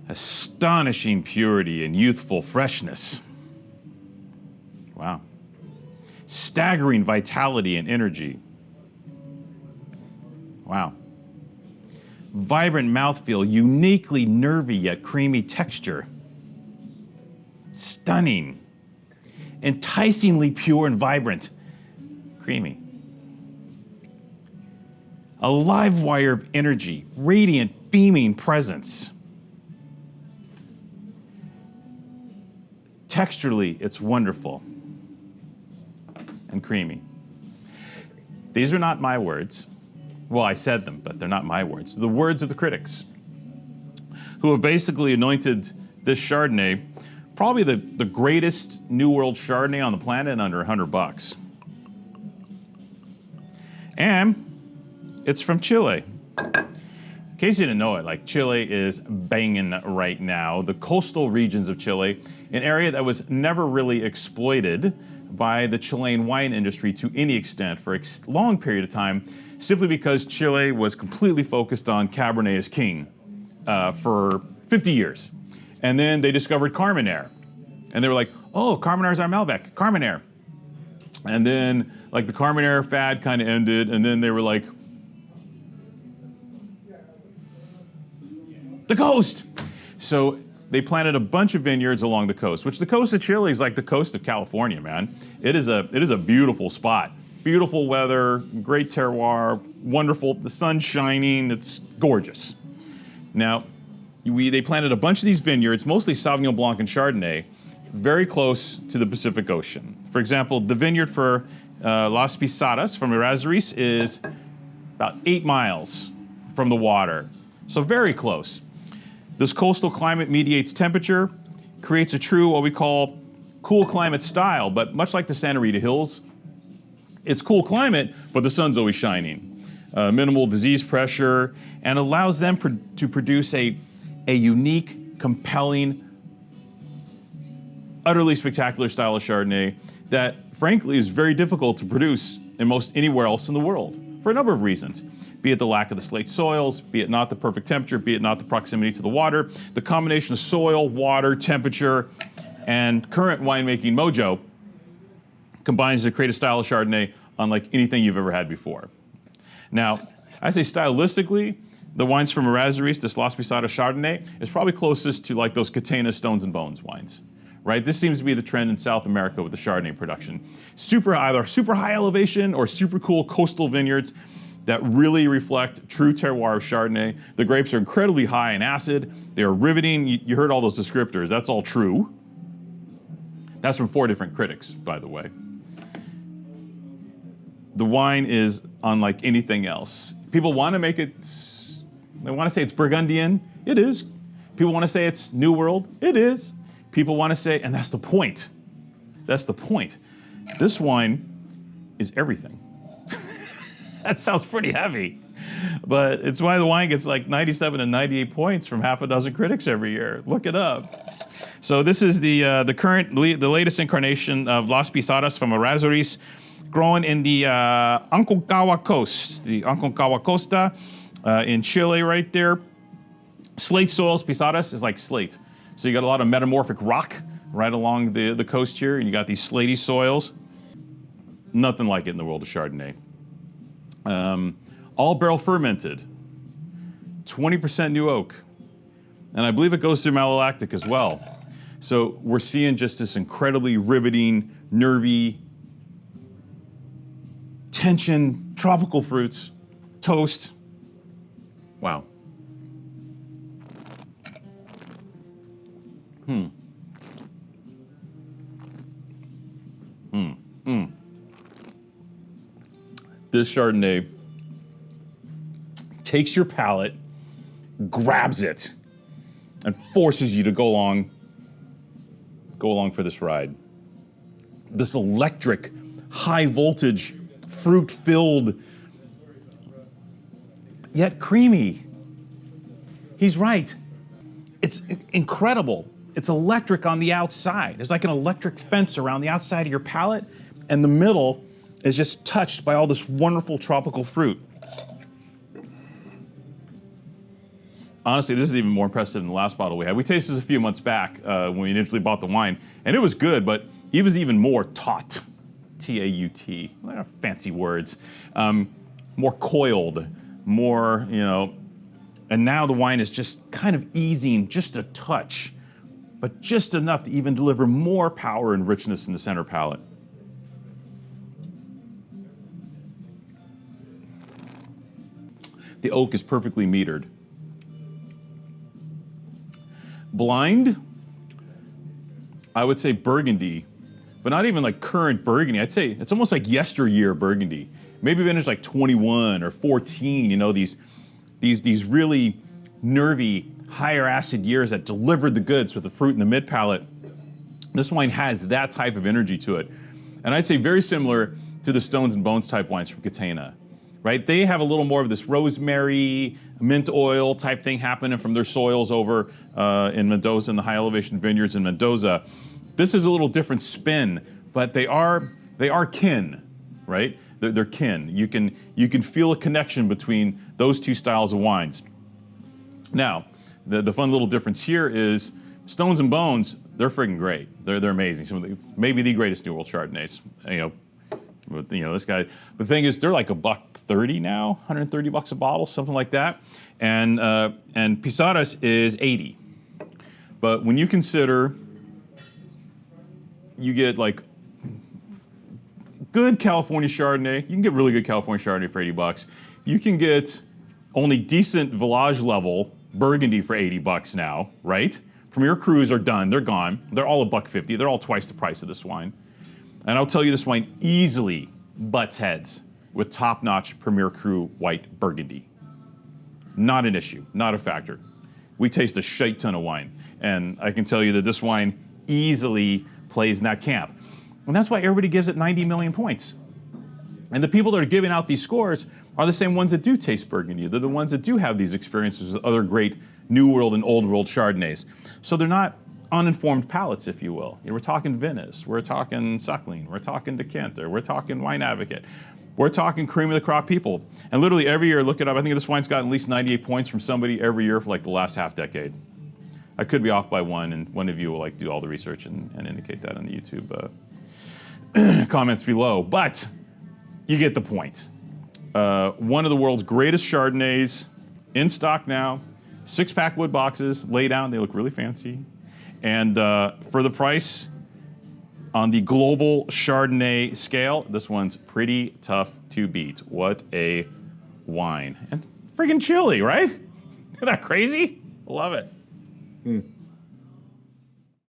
Astonishing purity and youthful freshness. Wow. Staggering vitality and energy. Wow. Vibrant mouthfeel, uniquely nervy yet creamy texture. Stunning. Enticingly pure and vibrant. Creamy. A live wire of energy, radiant, beaming presence. Texturally, it's wonderful and creamy. These are not my words. Well, I said them, but they're not my words. The words of the critics, who have basically anointed this Chardonnay probably the greatest New World Chardonnay on the planet under $100. And it's from Chile. In case you didn't know it, like Chile is banging right now. The coastal regions of Chile, an area that was never really exploited by the Chilean wine industry to any extent for a long period of time, simply because Chile was completely focused on Cabernet as king for 50 years. And then they discovered Carmenere. And they were like, oh, Carmenere is our Malbec, Carmenere. And then like the Carmenere fad kind of ended, and then they were like, the coast. So they planted a bunch of vineyards along the coast, which the coast of Chile is like the coast of California, man. It is a beautiful spot. Beautiful weather, great terroir, wonderful, the sun's shining, it's gorgeous. Now, they planted a bunch of these vineyards, mostly Sauvignon Blanc and Chardonnay, very close to the Pacific Ocean. For example, the vineyard for Las Pizarras from Errázuriz is about 8 miles from the water, so very close. This coastal climate mediates temperature, creates a true, what we call, cool climate style, but much like the Santa Rita Hills, it's cool climate, but the sun's always shining. Minimal disease pressure, and allows them to produce a unique, compelling, utterly spectacular style of Chardonnay that, frankly, is very difficult to produce in most anywhere else in the world for a number of reasons. Be it the lack of the slate soils, be it not the perfect temperature, be it not the proximity to the water, the combination of soil, water, temperature, and current winemaking mojo combines to create a style of Chardonnay unlike anything you've ever had before. Now, I say stylistically, the wines from Errázuriz, this Las Pizarras Chardonnay, is probably closest to like those Catena Stones and Bones wines, right? This seems to be the trend in South America with the Chardonnay production. Either super high elevation or super cool coastal vineyards that really reflect true terroir of Chardonnay. The grapes are incredibly high in acid. They are riveting. You heard all those descriptors. That's all true. That's from 4 different critics, by the way. The wine is unlike anything else. People want to make it, they want to say it's Burgundian. It is. People want to say it's New World. It is. People want to say, and that's the point. That's the point. This wine is everything. That sounds pretty heavy, but it's why the wine gets like 97 and 98 points from half a dozen critics every year. Look it up. So this is the latest incarnation of Las Pizarras from Errázuriz, grown in the Aconcagua coast, the Aconcagua Costa in Chile right there. Slate soils, Pizarras is like slate. So you got a lot of metamorphic rock right along the coast here, and you got these slatey soils. Nothing like it in the world of Chardonnay. All barrel fermented, 20% new oak. And I believe it goes through malolactic as well. So we're seeing just this incredibly riveting, nervy, tension, tropical fruits, toast. Wow. This Chardonnay takes your palate, grabs it, and forces you to go along for this ride. This electric, high voltage, fruit-filled, yet creamy. He's right. It's incredible. It's electric on the outside. There's like an electric fence around the outside of your palate, and the middle is just touched by all this wonderful tropical fruit. Honestly, this is even more impressive than the last bottle we had. We tasted this a few months back when we initially bought the wine, and it was good, but it was even more taut, T-A-U-T, fancy words, more coiled, more, and now the wine is just kind of easing just a touch, but just enough to even deliver more power and richness in the center palate. The oak is perfectly metered. Blind, I would say Burgundy, but not even like current Burgundy. I'd say it's almost like yesteryear Burgundy. Maybe vintage like 21 or 14, these really nervy, higher acid years that delivered the goods with the fruit in the mid palate. This wine has that type of energy to it. And I'd say very similar to the Stones and Bones type wines from Catena, right? They have a little more of this rosemary, mint oil type thing happening from their soils over in Mendoza, in the high elevation vineyards in Mendoza. This is a little different spin, but they are kin, right? They're kin. You can feel a connection between those two styles of wines. Now, the fun little difference here is Stones and Bones, they're friggin' great. They're amazing. Maybe the greatest New World Chardonnays. But, this guy. The thing is, they're like $130 now, $130 a bottle, something like that. And Pizarras is $80. But when you consider, you get like good California Chardonnay. You can get really good California Chardonnay for $80. You can get only decent village level Burgundy for $80 now, right? Premier Crus are done. They're gone. They're all $1.50. They're all twice the price of this wine. And I'll tell you, this wine easily butts heads with top-notch Premier Cru white Burgundy. Not an issue, not a factor. We taste a shite ton of wine, and I can tell you that this wine easily plays in that camp. And that's why everybody gives it 90 million points. And the people that are giving out these scores are the same ones that do taste Burgundy. They're the ones that do have these experiences with other great New World and Old World Chardonnays. So they're not uninformed palates, if you will. We're talking Venice, we're talking Suckling, we're talking Decanter, we're talking Wine Advocate, we're talking cream of the crop people. And literally every year, look it up, I think this wine's gotten at least 98 points from somebody every year for like the last half decade. I could be off by one, and one of you will do all the research and indicate that on the YouTube comments below. But you get the point. One of the world's greatest Chardonnays in stock now, 6-pack wood boxes, laid out, they look really fancy. And for the price, on the global Chardonnay scale, this one's pretty tough to beat. What a wine. And friggin' chilly, right? Isn't that crazy? Love it.